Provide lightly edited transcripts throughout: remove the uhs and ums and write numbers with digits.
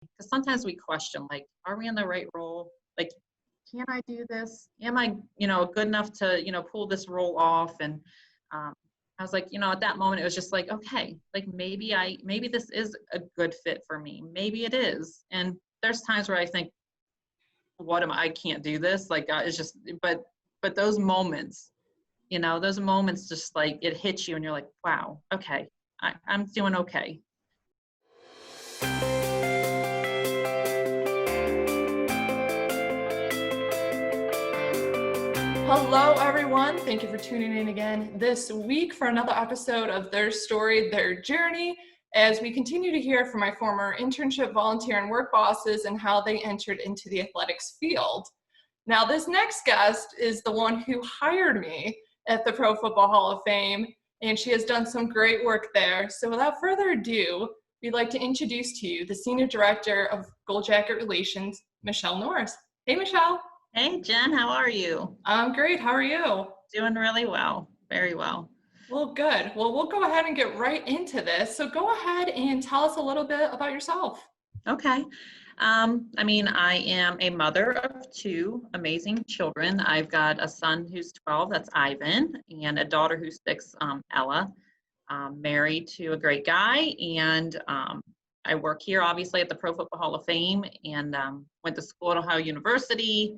because sometimes we question, like, are we in the right role? Like, can I do this? Am I, good enough to, pull this role off? And I was like, at that moment, it was just like, okay, like maybe this is a good fit for me. Maybe it is. And there's times where I think, I can't do this. Like, it's just, but those moments, those moments just like it hits you and you're like, wow, okay, I'm doing okay. Hello, everyone. Thank you for tuning in again this week for another episode of Their Story, Their Journey, as we continue to hear from my former internship, volunteer, and work bosses and how they entered into the athletics field. Now, this next guest is the one who hired me at the Pro Football Hall of Fame, and she has done some great work there. So without further ado, we'd like to introduce to you the Senior Director of Gold Jacket Relations, Michelle Norris. Hey, Michelle. Hey, Jen, how are you? I'm great. How are you? Doing really well. Very well. Well, good. Well, we'll go ahead and get right into this. So go ahead and tell us a little bit about yourself. Okay. I am a mother of two amazing children. I've got a son who's 12, that's Ivan, and a daughter who's 6, Ella. Married to a great guy, and I work here, obviously, at the Pro Football Hall of Fame, and went to school at Ohio University,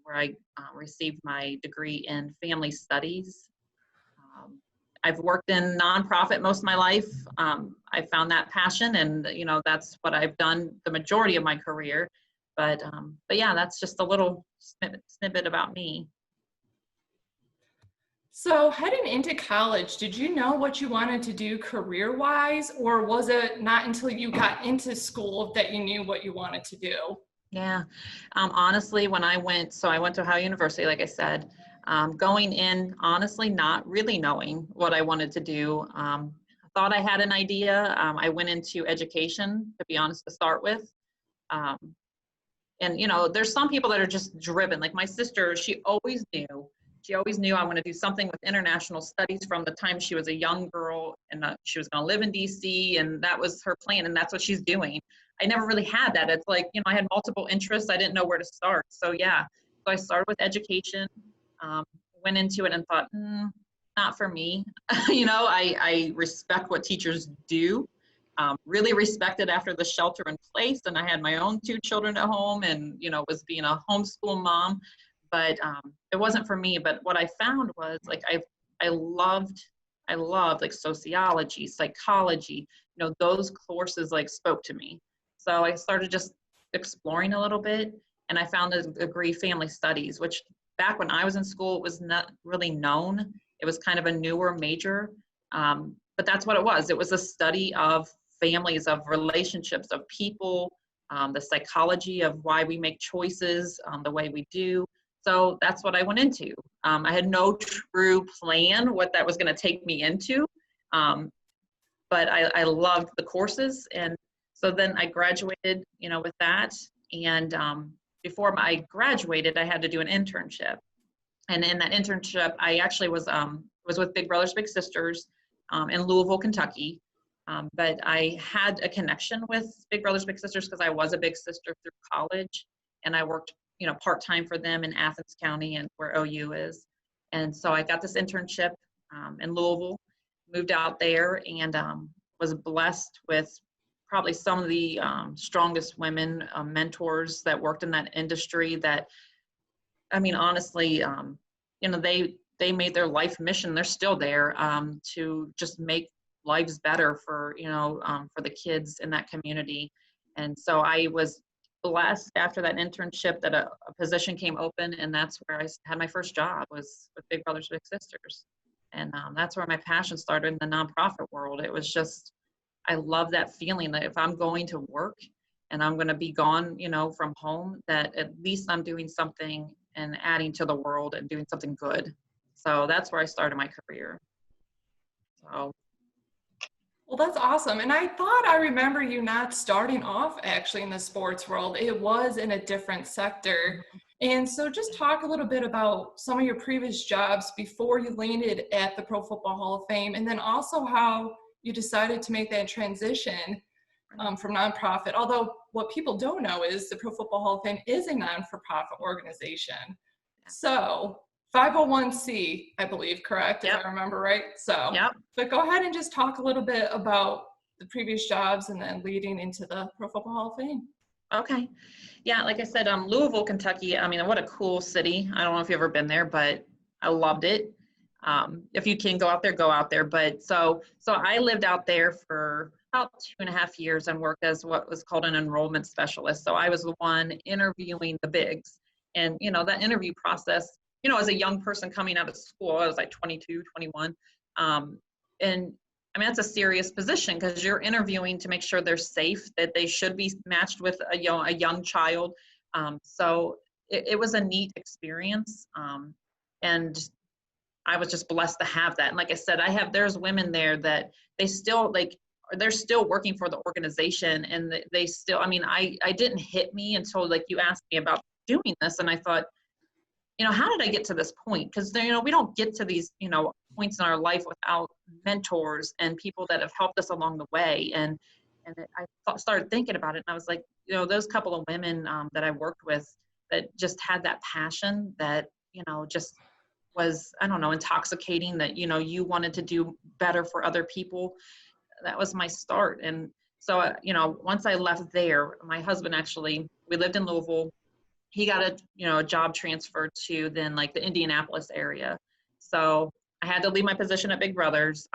where I received my degree in family studies. I've worked in nonprofit most of my life. I found that passion, and that's what I've done the majority of my career. But yeah, that's just a little snippet about me. So heading into college, did you know what you wanted to do career-wise, or was it not until you got into school that you knew what you wanted to do? Yeah, honestly, when I went to Ohio University, like I said, going in, honestly, not really knowing what I wanted to do. I thought I had an idea. I went into education, to be honest, to start with. And there's some people that are just driven. Like my sister, she always knew I want to do something with international studies from the time she was a young girl, and she was going to live in DC, and that was her plan, and that's what she's doing. I never really had that. It's like, I had multiple interests. I didn't know where to start. So yeah, so I started with education, went into it and thought, not for me. I respect what teachers do. Really respected after the shelter in place, and I had my own 2 children at home, and was being a homeschool mom, but it wasn't for me. But what I found was, like, I loved like sociology, psychology, those courses like spoke to me. So I started just exploring a little bit, and I found a degree, family studies, which back when I was in school, it was not really known. It was kind of a newer major, but that's what it was. It was a study of families, of relationships, of people, the psychology of why we make choices the way we do. So that's what I went into. I had no true plan what that was going to take me into, but I loved the courses. And so then I graduated, with that. And before I graduated, I had to do an internship. And in that internship, I actually was with Big Brothers Big Sisters in Louisville, Kentucky. But I had a connection with Big Brothers Big Sisters because I was a big sister through college, and I worked part-time for them in Athens County, and where OU is. And so I got this internship in Louisville, moved out there, and was blessed with probably some of the strongest women mentors that worked in that industry that, honestly, they made their life mission. They're still there to just make lives better for the kids in that community. And so I was blessed after that internship that a position came open, and that's where I had my first job, was with Big Brothers Big Sisters. And that's where my passion started in the nonprofit world. It was just, I love that feeling that if I'm going to work and I'm going to be gone, from home, that at least I'm doing something and adding to the world and doing something good. So that's where I started my career. So. Well, that's awesome. And I thought I remember you not starting off actually in the sports world. It was in a different sector. And so just talk a little bit about some of your previous jobs before you landed at the Pro Football Hall of Fame, and then also how you decided to make that transition from nonprofit. Although what people don't know is the Pro Football Hall of Fame is a non-for-profit organization. So 501c, I believe, correct, if I remember right. So, but go ahead and just talk a little bit about the previous jobs and then leading into the Pro Football Hall of Fame. Okay. Yeah, like I said, Louisville, Kentucky, I mean, what a cool city. I don't know if you've ever been there, but I loved it. If you can go out there, go out there. But so I lived out there for about 2.5 years and worked as what was called an enrollment specialist. So I was the one interviewing the bigs. And, that interview process, as a young person coming out of school, I was like 22, 21. And I mean, that's a serious position because you're interviewing to make sure they're safe, that they should be matched with a young child. So it was a neat experience. And I was just blessed to have that. And like I said, there's women there that they're still working for the organization, and they still, I mean, I didn't hit me until like you asked me about doing this. And I thought, how did I get to this point? Because, we don't get to these, points in our life without mentors and people that have helped us along the way. And I started thinking about it, and I was like, those couple of women that I worked with that just had that passion that, just was, I don't know, intoxicating, that, you wanted to do better for other people. That was my start. And so, once I left there, my husband we lived in Louisville. He got a job transfer to then like the Indianapolis area. So I had to leave my position at Big Brothers.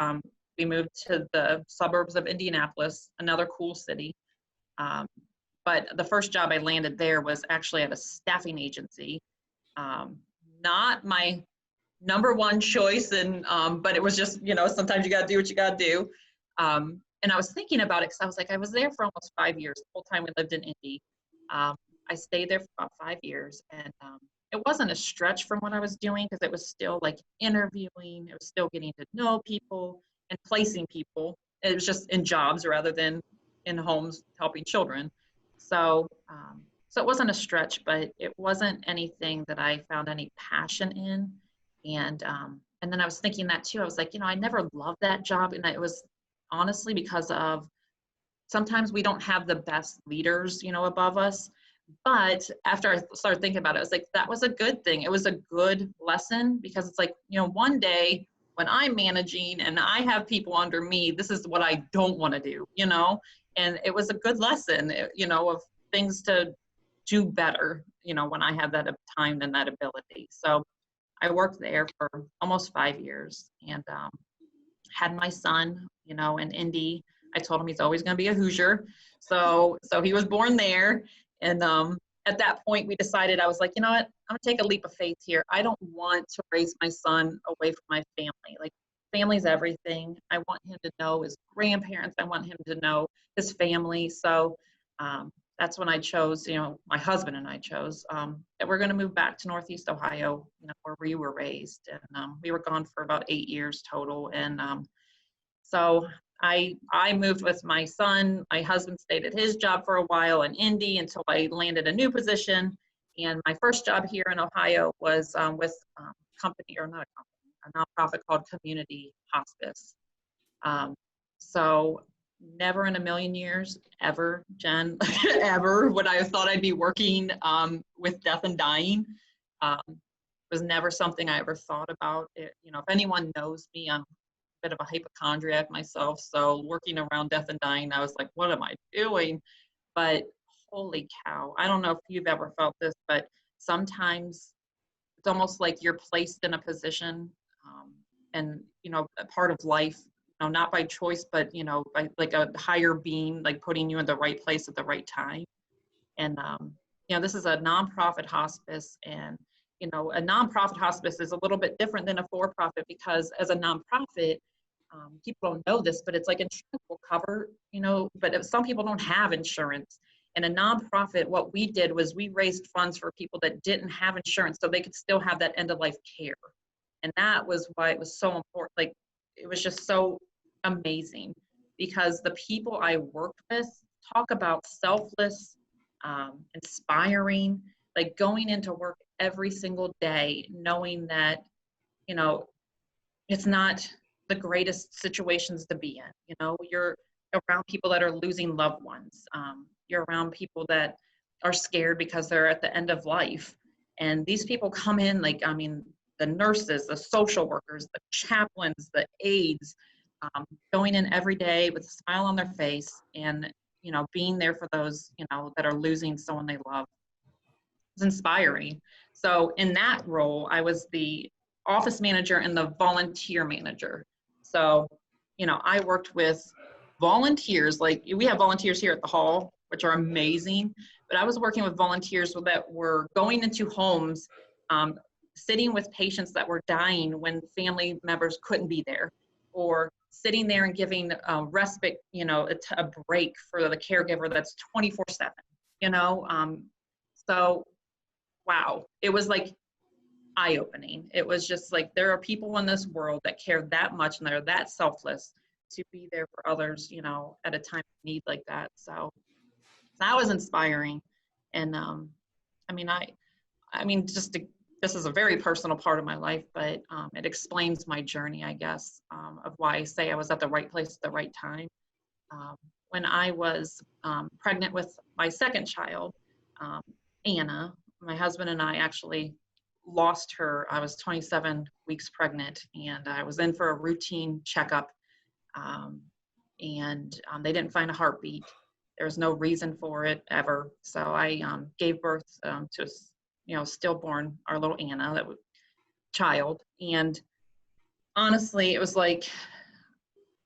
We moved to the suburbs of Indianapolis, another cool city. But the first job I landed there was actually at a staffing agency. Not my number one choice, and but it was just, sometimes you got to do what you got to do. And I was thinking about it because I was like, I was there for almost 5 years, the whole time we lived in Indy. I stayed there for about 5 years, and it wasn't a stretch from what I was doing because it was still like interviewing, it was still getting to know people and placing people. It was just in jobs rather than in homes helping children. So it wasn't a stretch, but it wasn't anything that I found any passion in. And then I was thinking that too. I was like, I never loved that job, and it was honestly because of sometimes we don't have the best leaders, above us. But after I started thinking about it, I was like, that was a good thing. It was a good lesson because it's like, one day when I'm managing and I have people under me, this is what I don't want to do, and it was a good lesson, of things to do better, when I have that time and that ability. So I worked there for almost 5 years and had my son, in Indy. I told him he's always going to be a Hoosier. So he was born there. And at that point, we decided, I was like, you know what, I'm going to take a leap of faith here. I don't want to raise my son away from my family. Like, family's everything. I want him to know his grandparents. I want him to know his family. So that's when I chose, my husband and I chose that we're going to move back to Northeast Ohio, where we were raised. And we were gone for about 8 years total. And so I moved with my son. My husband stayed at his job for a while in Indy until I landed a new position. And my first job here in Ohio was with a nonprofit called Community Hospice. So never in a million years, ever, Jen, ever would I have thought I'd be working with death and dying. It was never something I ever thought about. If anyone knows me, I'm bit of a hypochondriac myself, so working around death and dying, I was like, what am I doing? But holy cow, I don't know if you've ever felt this, but sometimes it's almost like you're placed in a position and a part of life, not by choice, but by like a higher being, like putting you in the right place at the right time. And this is a nonprofit hospice, and a nonprofit hospice is a little bit different than a for-profit because as a nonprofit, people don't know this, but it's like insurance will cover, but if some people don't have insurance. And a nonprofit, what we did was we raised funds for people that didn't have insurance so they could still have that end-of-life care. And that was why it was so important. Like, it was just so amazing because the people I worked with talk about selfless, inspiring, like going into work every single day, knowing that, it's not the greatest situations to be in. You're around people that are losing loved ones. You're around people that are scared because they're at the end of life. And these people come in, like, I mean, the nurses, the social workers, the chaplains, the aides, going in every day with a smile on their face and, you know, being there for those, you know, that are losing someone they love. It's inspiring. So in that role, I was the office manager and the volunteer manager. So, you know, I worked with volunteers, like we have volunteers here at the hall, which are amazing, but I was working with volunteers that were going into homes, sitting with patients that were dying when family members couldn't be there, or sitting there and giving respite, you know, a break for the caregiver that's 24/7, you know? So, wow, it was like eye-opening. It was just like, there are people in this world that care that much and they're that selfless to be there for others, you know, at a time of need like that. So that was inspiring. And I mean, this is a very personal part of my life, but it explains my journey, I guess, of why I say I was at the right place at the right time. When I was pregnant with my second child, Anna, my husband and I actually lost her. I was 27 weeks pregnant, and I was in for a routine checkup, and they didn't find a heartbeat. There was no reason for it ever. So I gave birth to, you know, stillborn, our little Anna, that was child. And honestly, it was like,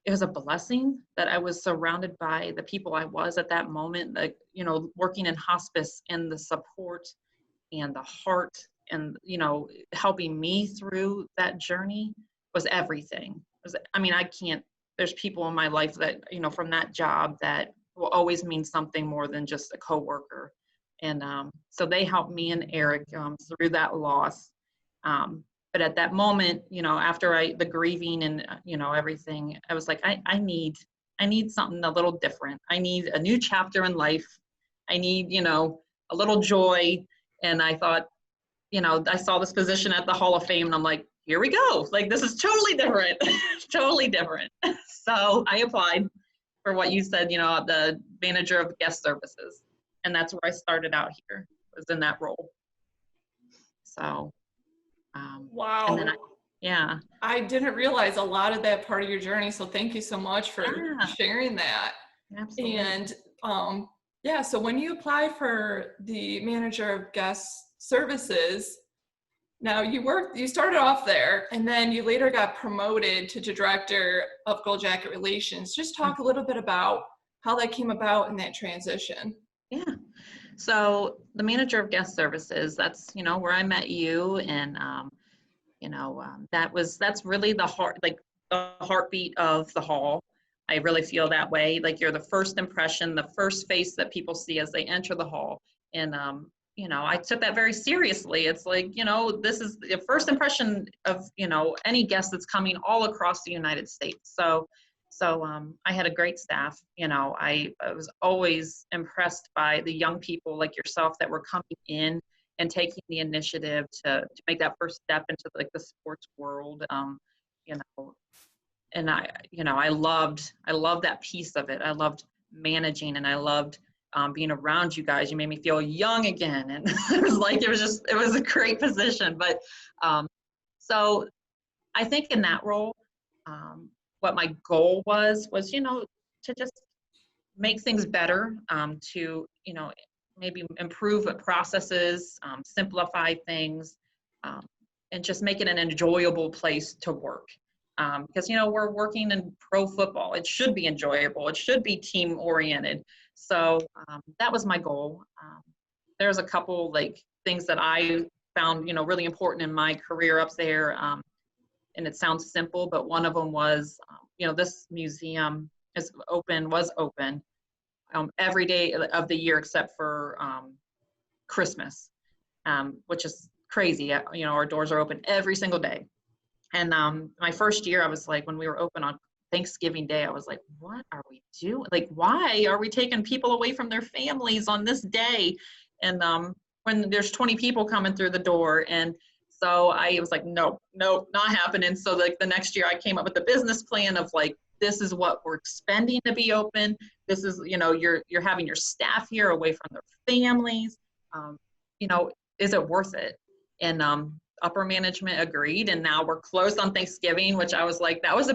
it was a blessing that I was surrounded by the people I was at that moment, like, you know, working in hospice, and the support and the heart and, you know, helping me through that journey was everything. I mean, there's people in my life that, you know, from that job that will always mean something more than just a coworker. And so they helped me and Eric through that loss. But at that moment, you know, after the grieving and, you know, everything, I was like, I need something a little different. I need a new chapter in life. I need, you know, a little joy. And I thought, you know, I saw this position at the Hall of Fame and I'm like, here we go. Like, this is totally different, totally different. So I applied for what you said, you know, the manager of guest services. And that's where I started out here, was in that role. So, wow. And then yeah. I didn't realize a lot of that part of your journey. So thank you so much for sharing that. Absolutely. And yeah, so when you applied for the manager of guest services, now you started off there and then you later got promoted to director of Gold Jacket Relations. Just talk a little bit about how that came about in that transition. Yeah. So the manager of guest services, that's, you know, where I met you. And, you know, that's really the heartbeat of the hall. I really feel that way. Like, you're the first impression, the first face that people see as they enter the hall. And, you know, I took that very seriously. It's like, you know, this is the first impression of, you know, any guest that's coming all across the United States. So I had a great staff. You know, I was always impressed by the young people like yourself that were coming in and taking the initiative to make that first step into like the sports world. You know, and I loved that piece of it. I loved managing, and I loved being around you guys. You made me feel young again, and it was a great position. But so I think in that role, what my goal was, you know, to just make things better, to, you know, maybe improve processes, simplify things, and just make it an enjoyable place to work. Because, you know, we're working in pro football. It should be enjoyable. It should be team oriented. So that was my goal. There's a couple like things that I found, you know, really important in my career up there. And it sounds simple, but one of them was, you know, this museum was open every day of the year except for Christmas, which is crazy. You know, our doors are open every single day. And my first year, I was like, when we were open on Thanksgiving Day, I was like, what are we doing? Like, why are we taking people away from their families on this day? And when there's 20 people coming through the door. And so I was like, nope, not happening. So like the next year I came up with a business plan of like, this is what we're expending to be open. This is, you know, you're having your staff here away from their families. You know, is it worth it? And upper management agreed, and now we're closed on Thanksgiving, which I was like, I was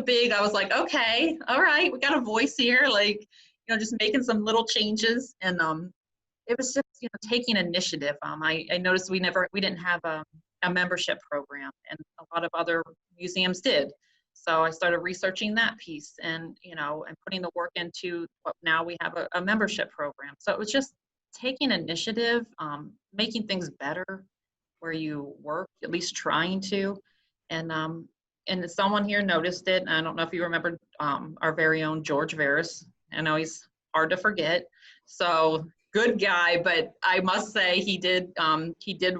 like, okay, all right, we got a voice here, like, you know, just making some little changes. And it was just, you know, taking initiative. I noticed we didn't have a membership program, and a lot of other museums did. So I started researching that piece, and, you know, and putting the work into what now we have a membership program. So it was just taking initiative, making things better where you work, at least trying to. And someone here noticed it. And I don't know if you remember our very own George Veris. I know he's hard to forget. So good guy, but I must say he did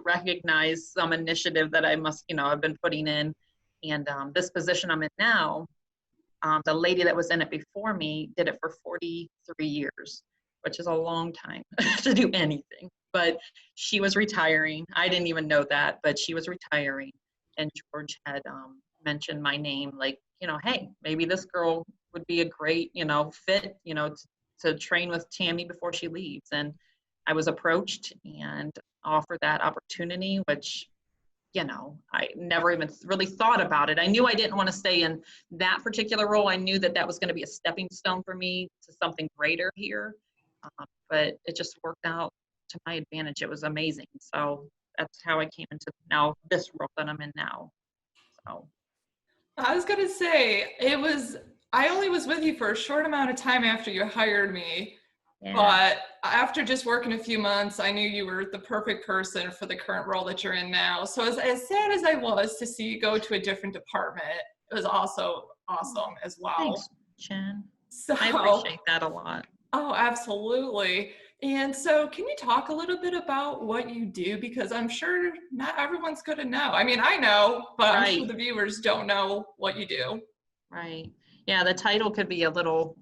recognize some initiative that I've been putting in. And this position I'm in now, the lady that was in it before me did it for 43 years, which is a long time to do anything. But she was retiring. I didn't even know that, but she was retiring. And George had mentioned my name, like, you know, hey, maybe this girl would be a great, you know, fit, you know, to train with Tammy before she leaves. And I was approached and offered that opportunity, which, you know, I never even really thought about it. I knew I didn't want to stay in that particular role. I knew that was going to be a stepping stone for me to something greater here. But it just worked out to my advantage. It was amazing. So that's how I came into now this role that I'm in now. So I was gonna say, I only was with you for a short amount of time after you hired me, yeah. but after just working a few months, I knew you were the perfect person for the current role that you're in now. So as sad as I was to see you go to a different department, it was also awesome as well. Thanks, Jen. So, I appreciate that a lot. Oh, absolutely. And so can you talk a little bit about what you do? Because I'm sure not everyone's going to know. I mean, I know, but I'm sure the viewers don't know what you do. Right. Yeah, the title could be a little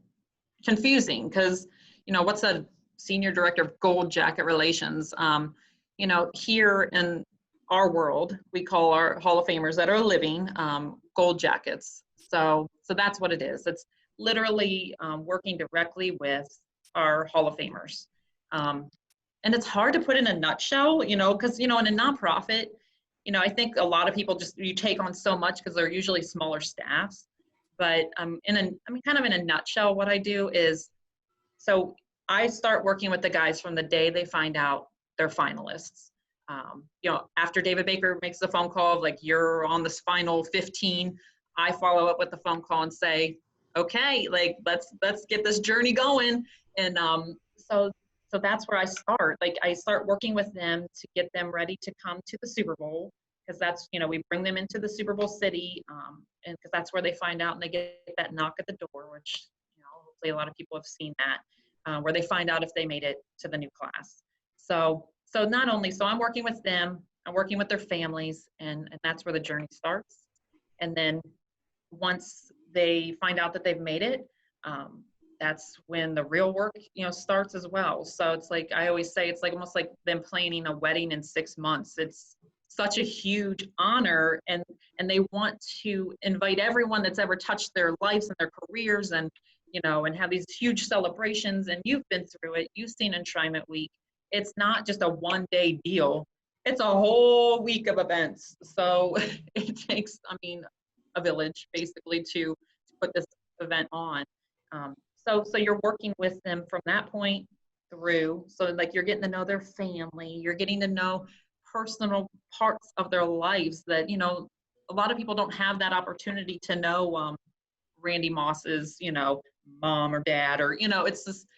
confusing because, you know, what's a senior director of gold jacket relations? You know, here in our world, we call our Hall of Famers that are living gold jackets. So that's what it is. It's literally working directly with our Hall of Famers. And it's hard to put in a nutshell, you know, because, you know, in a nonprofit, you know, I think a lot of people you take on so much because they're usually smaller staffs. But kind of in a nutshell, what I do is, so I start working with the guys from the day they find out they're finalists. You know, after David Baker makes the phone call of like, you're on this final 15, I follow up with the phone call and say, okay, like, let's get this journey going. And so that's where I start. Like, I start working with them to get them ready to come to the Super Bowl, because that's, you know, we bring them into the Super Bowl city, and because that's where they find out and they get that knock at the door, which, you know, hopefully a lot of people have seen that, where they find out if they made it to the new class. So I'm working with them, I'm working with their families, and that's where the journey starts. And then once they find out that they've made it, that's when the real work, you know, starts as well. So it's like, I always say, it's like almost like them planning a wedding in 6 months. It's such a huge honor, and they want to invite everyone that's ever touched their lives and their careers, and, you know, and have these huge celebrations. And you've been through it, you've seen Enshrinement Week. It's not just a one-day deal, it's a whole week of events. So it takes, I mean, a village basically to put this event on. So you're working with them from that point through. So like, you're getting to know their family, you're getting to know personal parts of their lives that, you know, a lot of people don't have that opportunity to know Randy Moss's, you know, mom or dad, or, you know, it's just,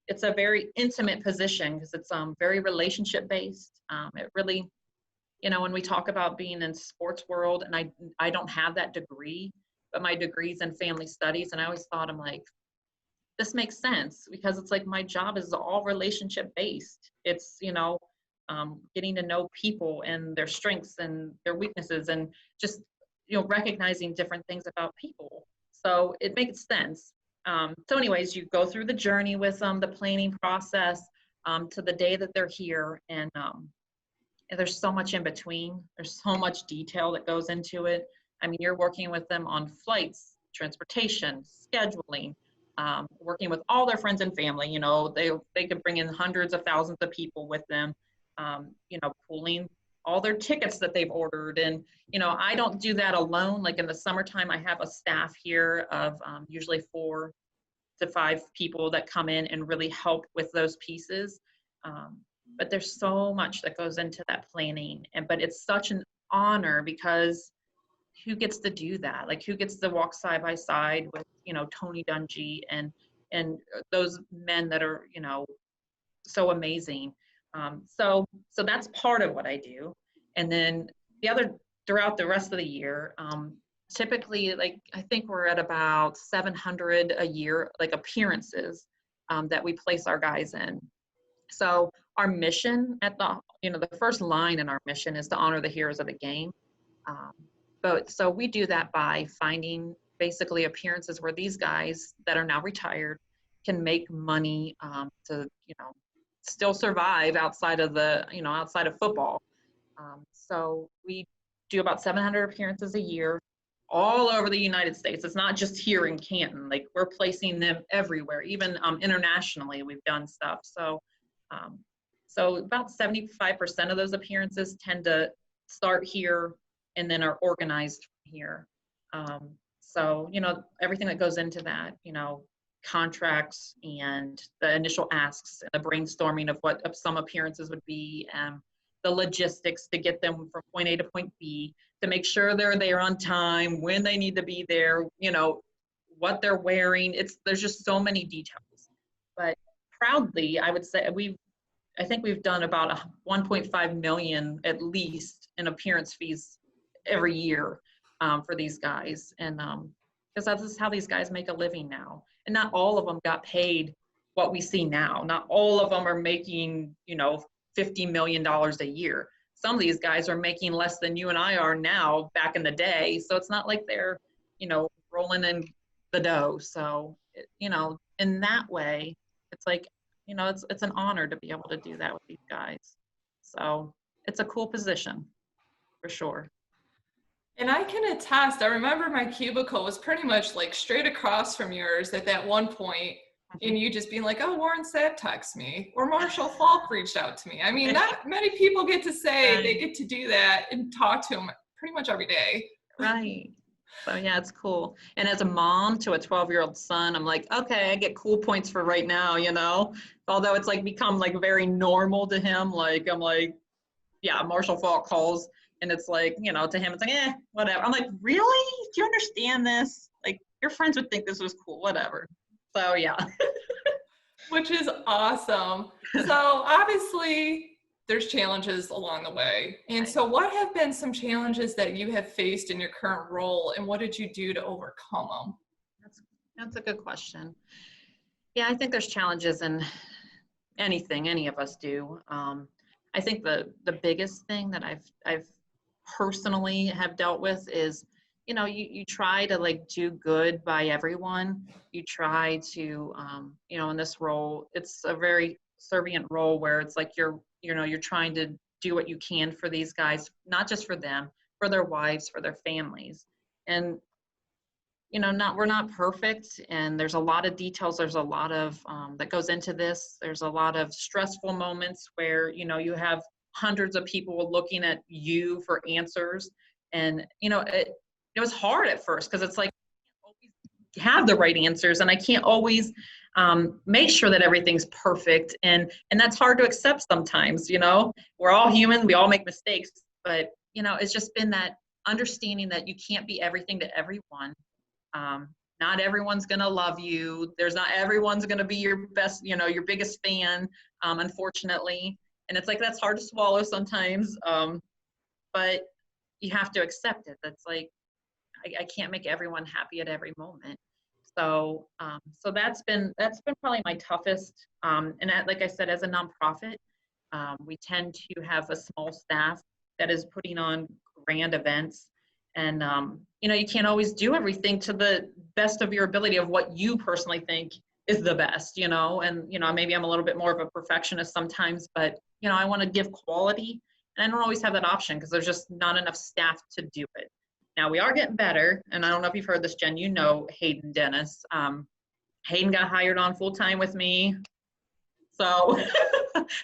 it's a very intimate position because it's very relationship based. It really, you know, when we talk about being in sports world, and I don't have that degree, but my degree's in family studies, and I always thought, I'm like, this makes sense, because it's like, my job is all relationship based. It's, you know, getting to know people and their strengths and their weaknesses, and just, you know, recognizing different things about people. So it makes sense. So anyways, you go through the journey with them, the planning process, to the day that they're here. And there's so much in between. There's so much detail that goes into it. I mean, you're working with them on flights, transportation, scheduling, working with all their friends and family. You know, they could bring in hundreds of thousands of people with them, you know, pooling all their tickets that they've ordered. And, you know, I don't do that alone. Like in the summertime, I have a staff here of usually 4 to 5 people that come in and really help with those pieces. But there's so much that goes into that planning. But it's such an honor, because who gets to do that? Like, who gets to walk side by side with, you know, Tony Dungy and those men that are, you know, so amazing. So that's part of what I do. And then the other, throughout the rest of the year, typically, like, I think we're at about 700 a year, like, appearances that we place our guys in. So our mission at the, you know, the first line in our mission is to honor the heroes of the game. But so we do that by finding basically appearances where these guys that are now retired can make money to, you know, still survive outside of the, you know, outside of football. So we do about 700 appearances a year all over the United States. It's not just here in Canton. Like, we're placing them everywhere, even internationally we've done stuff. So so about 75% of those appearances tend to start here and then are organized here. So, you know, everything that goes into that, you know, contracts and the initial asks and the brainstorming of what some appearances would be, the logistics to get them from point A to point B, to make sure they're there on time, when they need to be there, you know, what they're wearing. There's just so many details. But proudly, I would say I think we've done about 1.5 million at least in appearance fees every year for these guys. And because that's just how these guys make a living now. And not all of them got paid what we see now. Not all of them are making, you know, $50 million a year. Some of these guys are making less than you and I are now back in the day. So it's not like they're, you know, rolling in the dough. So, you know, in that way, it's like, you know, it's an honor to be able to do that with these guys. So it's a cool position for sure. And I can attest, I remember my cubicle was pretty much like straight across from yours at that one point, and you just being like, oh, Warren Sapp texted me, or Marshall Falk reached out to me. I mean, not many people get to say they get to do that and talk to him pretty much every day. Right. So yeah, it's cool. And as a mom to a 12-year-old son, I'm like, okay, I get cool points for right now, you know, although it's like become like very normal to him. Like, I'm like, yeah, Marshall Falk calls. And it's like, you know, to him, it's like, whatever. I'm like, really? Do you understand this? Like, your friends would think this was cool, whatever. So, yeah. Which is awesome. So, obviously, there's challenges along the way. And so, what have been some challenges that you have faced in your current role, and what did you do to overcome them? That's a good question. Yeah, I think there's challenges in anything any of us do. I think the biggest thing that I've personally have dealt with is, you know, you try to like do good by everyone. You try to, you know, in this role, it's a very servient role where it's like you're trying to do what you can for these guys, not just for them, for their wives, for their families. And, you know, we're not perfect, and there's a lot of details. There's a lot of that goes into this. There's a lot of stressful moments where, you know, you have hundreds of people looking at you for answers. And, you know, it was hard at first, because it's like, I can't always have the right answers, and I can't always make sure that everything's perfect. And that's hard to accept sometimes, you know. We're all human, we all make mistakes, but, you know, it's just been that understanding that you can't be everything to everyone. Not everyone's going to love you. Not everyone's going to be your best, you know, your biggest fan, unfortunately. And it's like, that's hard to swallow sometimes. But you have to accept it. That's like, I can't make everyone happy at every moment. So, so that's been probably my toughest. And like I said, as a nonprofit, we tend to have a small staff that is putting on grand events. And, you know, you can't always do everything to the best of your ability of what you personally think is the best, you know. And, you know, maybe I'm a little bit more of a perfectionist sometimes, but, you know, I want to give quality, and I don't always have that option because there's just not enough staff to do it. Now we are getting better. And I don't know if you've heard this, Jen, you know Hayden Dennis. Hayden got hired on full time with me. So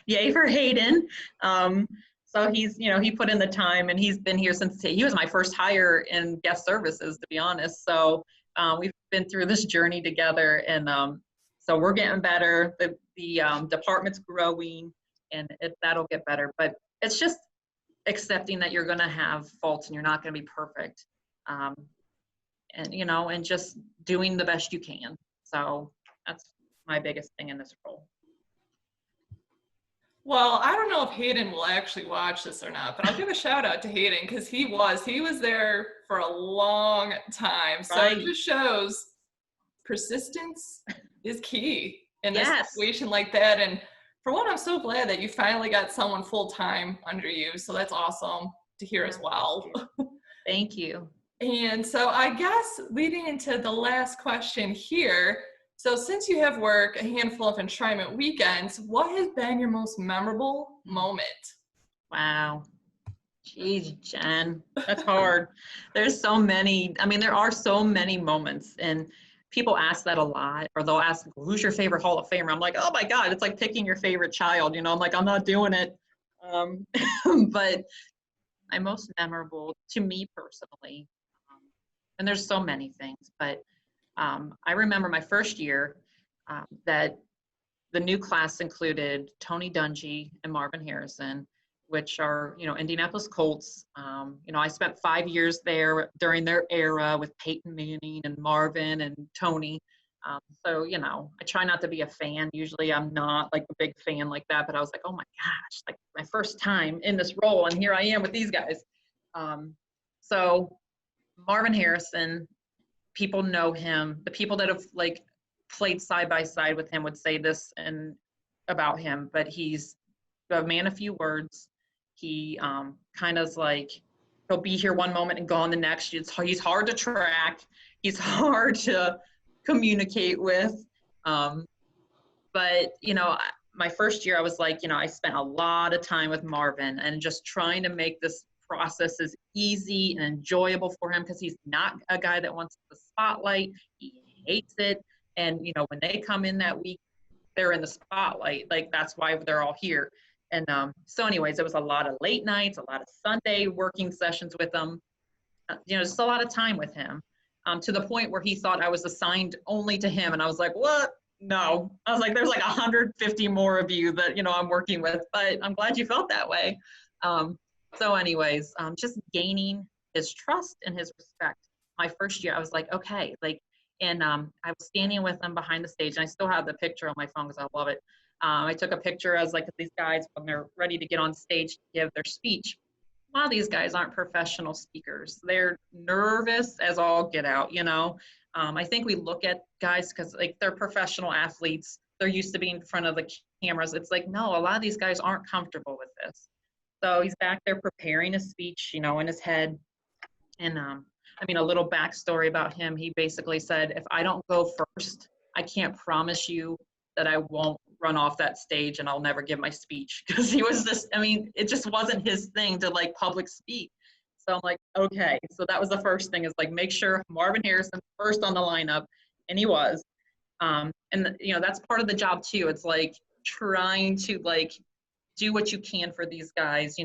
yay for Hayden. So he's, he put in the time, and he's been here since he was my first hire in guest services, to be honest. So we've been through this journey together, and so we're getting better. The department's growing, and that'll get better. But it's just accepting that you're going to have faults and you're not going to be perfect, and and just doing the best you can. So that's my biggest thing in this role. Well, I don't know if Hayden will actually watch this or not, but I'll give a shout out to Hayden, because he was there for a long time. So Right. It just shows persistence is key in this Yes. situation like that. And for one, I'm so glad that you finally got someone full time under you. So that's awesome to hear as well. Thank you. And so I guess leading into the last question here, so since you have worked a handful of enshrinement weekends, what has been your most memorable moment? Wow. Jeez, Jen, that's hard. There's so many, there are so many moments, and people ask that a lot, or they'll ask, who's your favorite Hall of Famer? I'm like, oh my God, it's like picking your favorite child, I'm like, I'm not doing it. But my most memorable to me personally, and there's so many things, but I remember my first year that the new class included Tony Dungy and Marvin Harrison, which are, Indianapolis Colts. I spent 5 years there during their era with Peyton Manning and Marvin and Tony. So, I try not to be a fan. Usually I'm not like a big fan like that, but I was like, oh my gosh, like my first time in this role, and here I am with these guys. So Marvin Harrison, people know him. The people that have like played side by side with him would say this and about him, but he's a man of few words. He kind of like, he'll be here one moment and gone the next. He's hard to track. He's hard to communicate with. But, my first year I was like, I spent a lot of time with Marvin and just trying to make this process as easy and enjoyable for him, because he's not a guy that wants the spotlight. He hates it. And, when they come in that week, they're in the spotlight. Like, that's why they're all here. And so anyways, it was a lot of late nights, a lot of Sunday working sessions with him, just a lot of time with him, to the point where he thought I was assigned only to him. And I was like, what? No. I was like, there's like 150 more of you that, I'm working with, but I'm glad you felt that way. So anyways, just gaining his trust and his respect. My first year, I was like, okay, like, and I was standing with them behind the stage, and I still have the picture on my phone because I love it. I took a picture as like these guys when they're ready to get on stage to give their speech. A lot of these guys aren't professional speakers. They're nervous as all get out, I think we look at guys because like they're professional athletes. They're used to being in front of the cameras. It's like, no, a lot of these guys aren't comfortable with this. So he's back there preparing a speech, in his head. And a little backstory about him. He basically said, if I don't go first, I can't promise you that I won't run off that stage and I'll never give my speech. Because he was just, it just wasn't his thing to like public speak. So I'm like, okay. So that was the first thing, is like, make sure Marvin Harrison's first on the lineup. And he was. And that's part of the job too. It's like trying to like do what you can for these guys,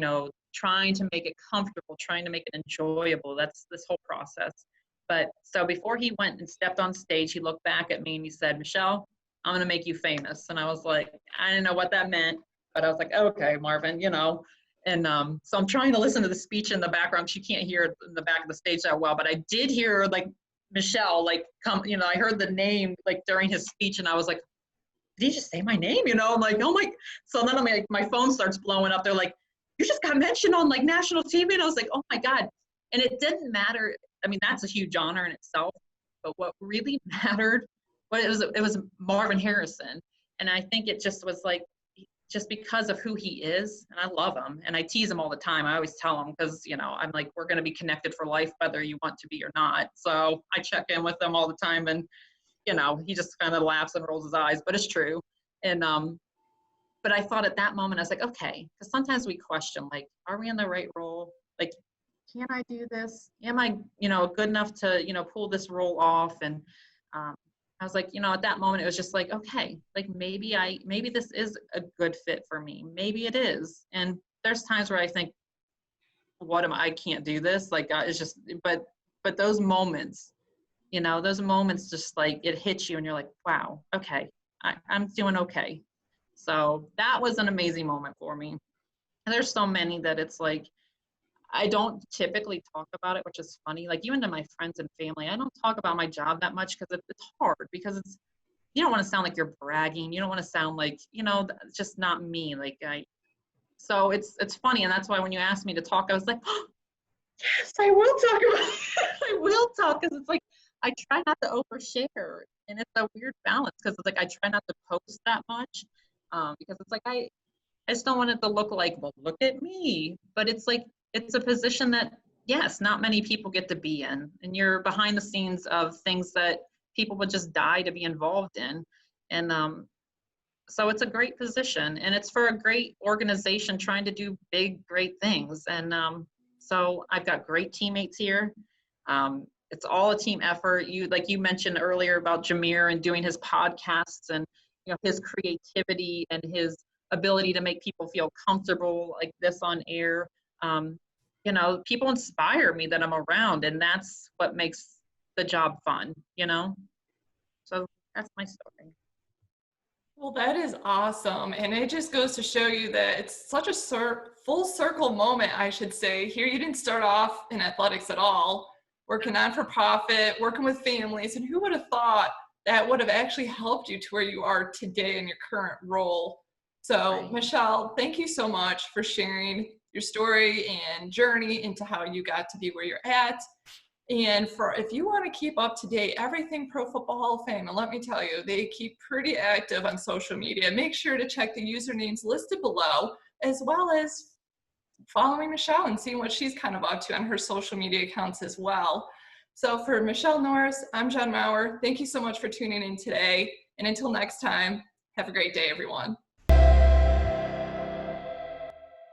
trying to make it comfortable, trying to make it enjoyable. That's this whole process. But so before he went and stepped on stage, he looked back at me and he said, Michelle, I'm going to make you famous. And I was like, I didn't know what that meant, but I was like, okay, Marvin, And so I'm trying to listen to the speech in the background. She can't hear it in the back of the stage that well, but I did hear like Michelle, like come, I heard the name like during his speech, and I was like, did he just say my name? I'm like, oh my. So then I'm like, my phone starts blowing up. They're like, you just got mentioned on like national TV. And I was like, oh my God. And it didn't matter. That's a huge honor in itself. But what really mattered, it was Marvin Harrison. And I think it just was like, just because of who he is, and I love him, and I tease him all the time. I always tell him, because, I'm like, we're going to be connected for life, whether you want to be or not. So I check in with him all the time, and, he just kind of laughs and rolls his eyes, but it's true. And, but I thought at that moment, I was like, okay, because sometimes we question, like, are we in the right role? Like, can I do this? Am I, good enough to, pull this role off? And I was like, at that moment, it was just like, okay, like maybe this is a good fit for me. Maybe it is. And there's times where I think, I can't do this. Like, it's just, but those moments, those moments just like it hits you and you're like, wow, okay, I'm doing okay. So that was an amazing moment for me. And there's so many that it's like, I don't typically talk about it, which is funny. Like even to my friends and family, I don't talk about my job that much because it's hard, because you don't want to sound like you're bragging. You don't want to sound like, it's just not me. So it's funny. And that's why when you asked me to talk, I was like, oh, yes, I will talk about it. I will talk, because it's like, I try not to overshare, and it's a weird balance, because it's like, I try not to post that much, because it's like, I just don't want it to look like, well, look at me. But it's like, it's a position that, yes, not many people get to be in. And you're behind the scenes of things that people would just die to be involved in. And so it's a great position, and it's for a great organization trying to do big, great things. And so I've got great teammates here. It's all a team effort. Like you mentioned earlier about Jameer and doing his podcasts, and his creativity and his ability to make people feel comfortable like this on air. People inspire me that I'm around, and that's what makes the job fun, So that's my story. Well, that is awesome. And it just goes to show you that it's such a full circle moment, I should say. Here, you didn't start off in athletics at all, working on for profit, working with families. And who would have thought that would have actually helped you to where you are today in your current role? So, Right. Michelle, thank you so much for sharing your story and journey into how you got to be where you're at. And if you want to keep up to date, everything Pro Football Hall of Fame, and let me tell you, they keep pretty active on social media. Make sure to check the usernames listed below, as well as following Michelle and seeing what she's kind of up to on her social media accounts as well. So for Michelle Norris, I'm Jen Maurer. Thank you so much for tuning in today. And until next time, have a great day, everyone.